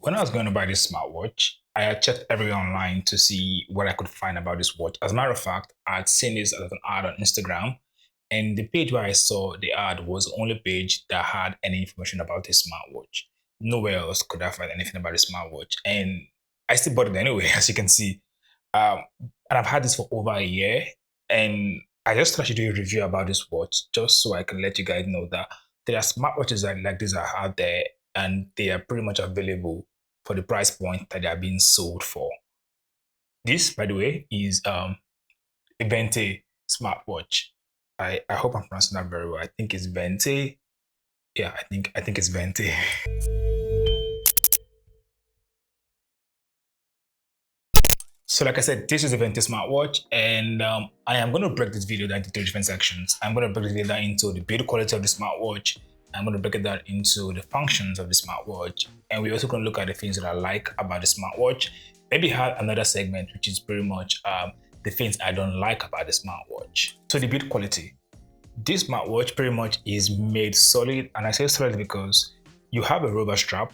When I was going to buy this smartwatch, I had checked everywhere online to see what I could find about this watch. As a matter of fact, I had seen this as an ad on Instagram, and the page where I saw the ad was the only page that had any information about this smartwatch. Nowhere else could I find anything about this smartwatch, and I still bought it anyway, as you can see. And I've had this for over a year, and I just thought I should do a review about this watch just so I can let you guys know that there are smartwatches that like this are out there, and they are pretty much available for the price point that they are being sold for. This, by the way, is a Vernte smartwatch. I hope I'm pronouncing that very well. I think it's Vernte. Yeah, I think it's Vernte. So like I said, this is a Vernte smartwatch, and I am going to break this video down into three different sections. I'm going to break this video down into the build quality of the smartwatch. I'm going to break it down into the functions of the smartwatch, and we're also going to look at the things that I like about the smartwatch. Maybe have another segment, which is pretty much the things I don't like about the smartwatch. So the build quality. This smartwatch pretty much is made solid, and I say solid because you have a rubber strap,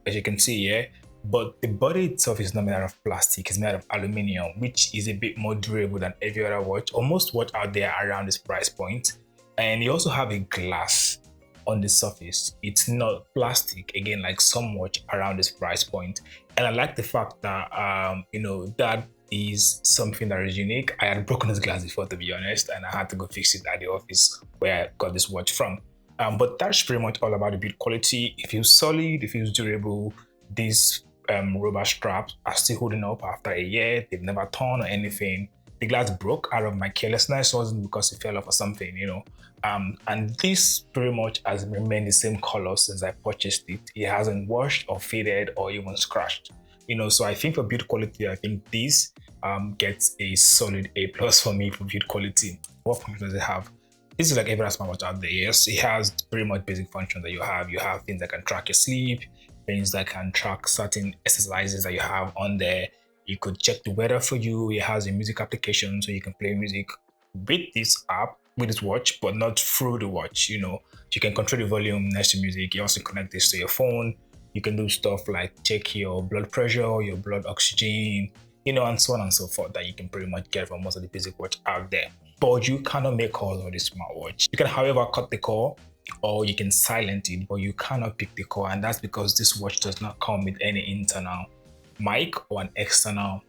as you can see here, but the body itself is not made out of plastic, it's made out of aluminum, which is a bit more durable than every other watch, or most watch out there around this price point. And you also have a glass on the surface. It's not plastic, again, like some watch around this price point. And I like the fact that, that is something that is unique. I had broken this glass before, to be honest, and I had to go fix it at the office where I got this watch from. But that's pretty much all about the build quality. It feels solid, it feels durable. These rubber straps are still holding up after a year. They've never torn or anything. The glass broke out of my carelessness. It wasn't because it fell off or something, and this pretty much has remained the same color since I purchased it. It hasn't washed or faded or even scratched, so I think for build quality, I think this gets a solid A+ for me for build quality. What functions does it have? This is like every smartwatch out there. Yes, it has pretty much basic functions that you have. You have things that can track your sleep, things that can track certain exercises that you have on there. You could check the weather for you. It has a music application, so you can play music with this app, with this watch, but not through the watch. You can control the volume next to music. You also connect this to your phone. You can do stuff like check your blood pressure, your blood oxygen, and so on and so forth that you can pretty much get from most of the basic watch out there. But you cannot make calls on this smartwatch. You can, however, cut the call, or you can silent it, but you cannot pick the call, and that's because this watch does not come with any internal mic or an external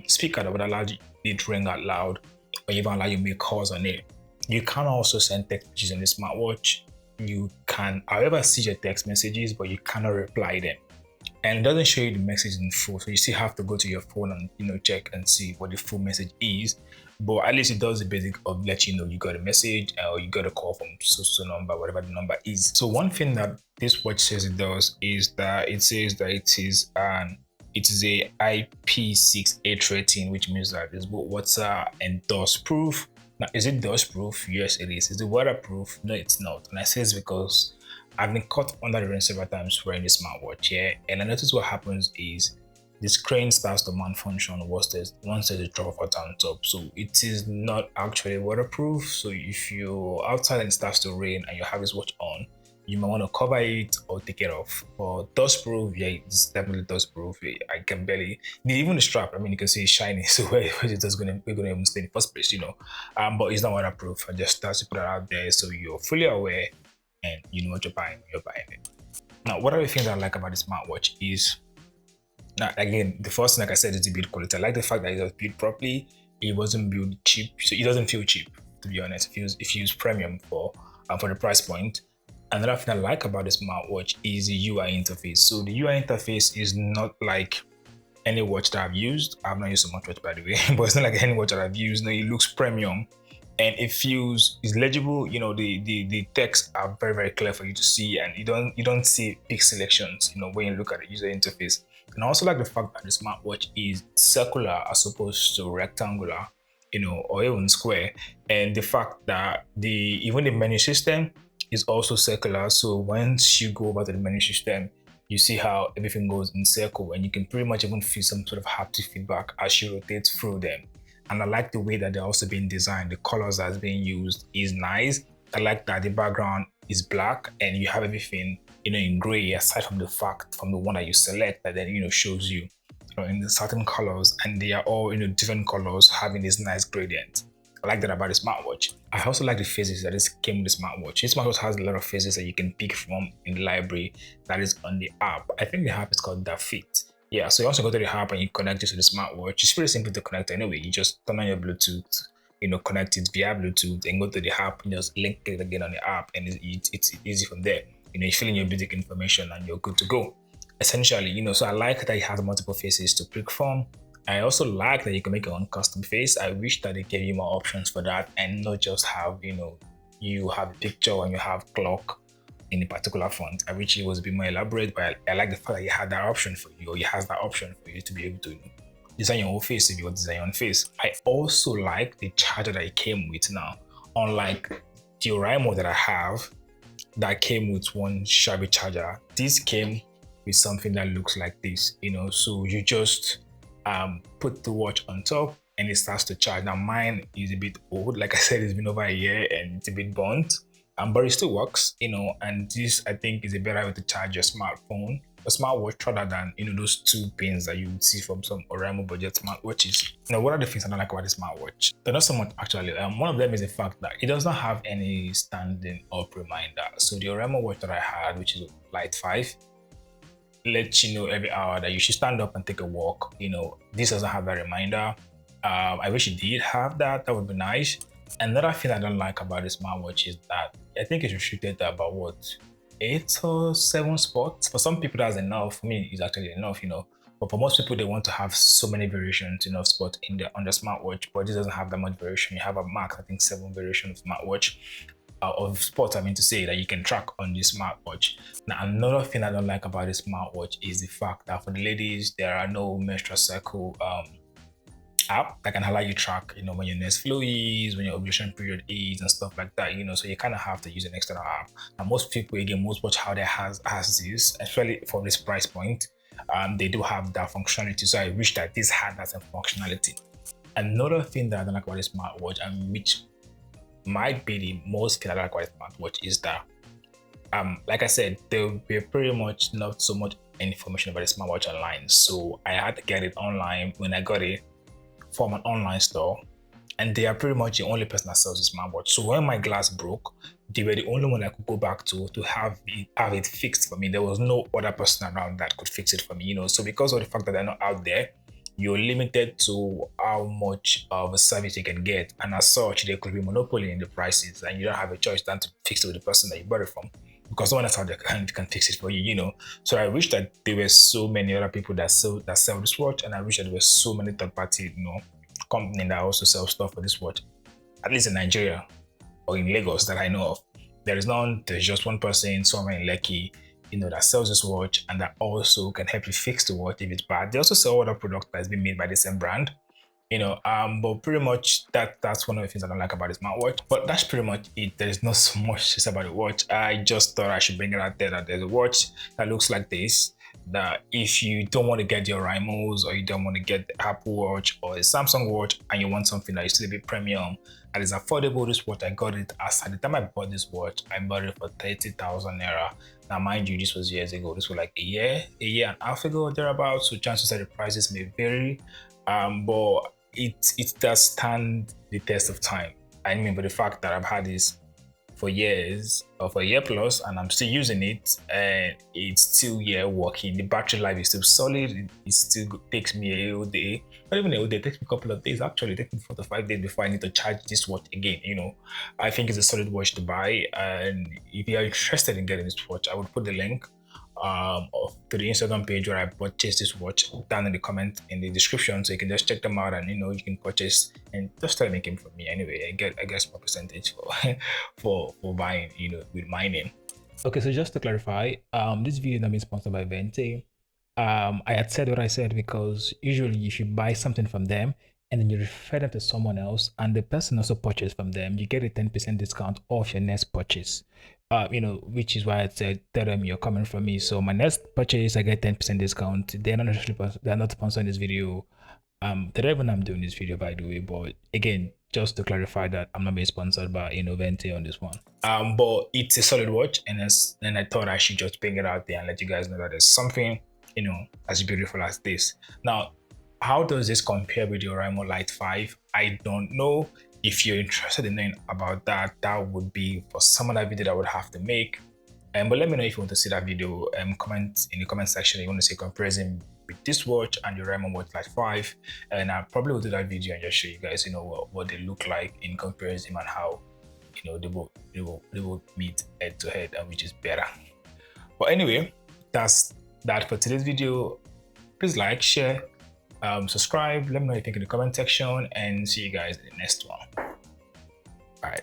speaker that would allow it to ring out loud or even allow you to make calls on it. You can also send text messages on the smartwatch. You can, however, see your text messages, but you cannot reply them. And it doesn't show you the message in full, so you still have to go to your phone and check and see what the full message is. But at least it does the basic of let you know you got a message or you got a call from so number, whatever the number is. So one thing that this watch says it does is that it says that it is a IP68 rating, which means that it's both water and dust proof. Now, is it dust proof? Yes, it is. Is it waterproof? No, it's not. And I say this because I've been caught under the rain several times wearing this smartwatch here, and I notice what happens is the screen starts to malfunction once there's a drop of water on top. So it is not actually waterproof. So if you're outside and it starts to rain and you have this watch on, you might want to cover it or take it off. For dust proof, yeah, it's definitely dust proof. I can barely, even the strap, you can see it's shiny. So where is it we're gonna even stay in the first place, but it's not waterproof. I just start to put it out there so you're fully aware and you know what you're buying when you're buying it. Now, what are the things I like about the smartwatch is, now, again, the first thing, like I said, is the build quality. I like the fact that it was built properly. It wasn't built cheap, so it doesn't feel cheap, to be honest. It feels premium for the price point. Another thing I like about the smartwatch is the UI interface. So the UI interface is not like any watch that I've used. I've not used so much watch, by the way, but it's not like any watch that I've used. No, it looks premium. And it's legible. The texts are very, very clear for you to see, and you don't see big selections, when you look at the user interface. And I also like the fact that the smartwatch is circular as opposed to rectangular, or even square. And the fact that even the menu system is also circular. So once you go over to the menu system, you see how everything goes in circle, and you can pretty much even feel some sort of haptic feedback as you rotate through them. And I like the way that they're also being designed. The colors that's being used is nice. I like that the background is black and you have everything in gray, aside from the fact from the one that you select that then shows you in the certain colors, and they are all different colors having this nice gradient. I like that about the smartwatch. I also like the phases that this came with the smartwatch. This smartwatch has a lot of phases that you can pick from in the library that is on the app. I think the app is called that Fit. Yeah, so you also go to the app and you connect it to the smartwatch. It's pretty simple to connect anyway. You just turn on your Bluetooth, connect it via Bluetooth and go to the app and just link it again on the app, and it's easy from there. You fill in your basic information and you're good to go. Essentially, so I like that it has multiple faces to pick from. I also like that you can make your own custom face. I wish that they gave you more options for that and not just have, you have a picture and you have clock in a particular font. I wish it was a bit more elaborate, but I like the fact that you had that option for you, or it has that option for you to be able to design your own face if you want to design your own face. I also like the charger that it came with now. Unlike the Oraimo that I have that came with one shabby charger, this came with something that looks like this, so you just put the watch on top and it starts to charge. Now mine is a bit old, like I said, it's been over a year and it's a bit burnt, but it still works, and this I think is a better way to charge your smartphone, a smartwatch, rather than those two pins that you would see from some Oraimo budget smartwatches. What are the things I don't like about the smartwatch? They're not so much actually. One of them is the fact that it does not have any standing up reminder. So the Oraimo watch that I had, which is Lite 5, let you know every hour that you should stand up and take a walk. This doesn't have that reminder. I wish it did have that. That would be nice. Another thing I don't like about the smartwatch is that I think it's restricted to about 8 or 7 spots. For some people that's enough. For me, it's actually enough, but for most people, they want to have so many variations, spots on the smartwatch, but this doesn't have that much variation. You have a max, I think, 7 variations of smartwatch. Of sports, I mean to say, that you can track on the smartwatch. Now, another thing I don't like about the smartwatch is the fact that for the ladies, there are no menstrual cycle app that can allow you track, when your next flow is, when your ovulation period is, and stuff like that. So you kind of have to use an external app. And most people, again, most watch out there has this, especially for this price point. They do have that functionality. So I wish that this had that same functionality. Another thing that I don't like about the smartwatch, and which might be the most thing I like about the smartwatch, is that like I said, there will be pretty much not so much information about the smartwatch online. So I had to get it online when I got it from an online store, and they are pretty much the only person that sells the smartwatch. So when my glass broke, they were the only one I could go back to have it fixed for me. There was no other person around that could fix it for me. So because of the fact that they're not out there, you're limited to how much of a service you can get, and as such, there could be monopoly in the prices, and you don't have a choice than to fix it with the person that you bought it from, because no one else out there can fix it for you. So I wish that there were so many other people that sell this watch, and I wish that there were so many third-party company that also sell stuff for this watch, at least in Nigeria or in Lagos that I know of. There is none. There's just one person somewhere in Lekki, that sells this watch, and that also can help you fix the watch if it's bad. They also sell other products that's been made by the same brand, but pretty much that's one of the things I don't like about the smartwatch. But that's pretty much it. There's not so much to say about the watch. I just thought I should bring it out there that there's a watch that looks like this, that if you don't want to get your Oraimos, or you don't want to get the Apple Watch or a Samsung Watch, and you want something that is still a bit premium and is affordable, this watch, I got it as at the time I bought this watch, I bought it for 30,000 naira. Now, mind you, this was years ago. This was like a year and a half ago, thereabouts. So chances are the prices may vary, but it does stand the test of time. I mean, but the fact that I've had this for years, or for a year plus, and I'm still using it, and it's still working. The battery life is still solid. It still takes me a whole day, not even a whole day. It takes me a couple of days. Actually, it takes me 4 to 5 days before I need to charge this watch again. I think it's a solid watch to buy, and if you are interested in getting this watch, I would put the link to the Instagram page where I purchased this watch down in the comment in the description, so you can just check them out, and you can purchase and just try to make it from me anyway. I get small percentage for buying with my name. Okay, so just to clarify, this video not being sponsored by Vernte. I had said what I said because usually if you buy something from them and then you refer them to someone else and the person also purchased from them, you get a 10% discount off your next purchase. Which is why I said tell them you're coming from me. So my next purchase, I get 10% discount. They're not sponsoring this video. The reason I'm doing this video, by the way, but again, just to clarify that I'm not being sponsored by Vernte on this one. But it's a solid watch, and I thought I should just bring it out there and let you guys know that there's something as beautiful as this. Now, how does this compare with your Oraimo Lite 5? I don't know. If you're interested in knowing about that, that would be for some other video that I would have to make. But let me know if you want to see that video. Comment in the comment section if you want to see comparison with this watch and your Oraimo Watch Lite 5, and I probably will do that video and just show you guys what they look like in comparison and how they will meet head to head, and which is better. But anyway, that's that for today's video. Please like, share, subscribe, let me know what you think in the comment section, and see you guys in the next one. Bye.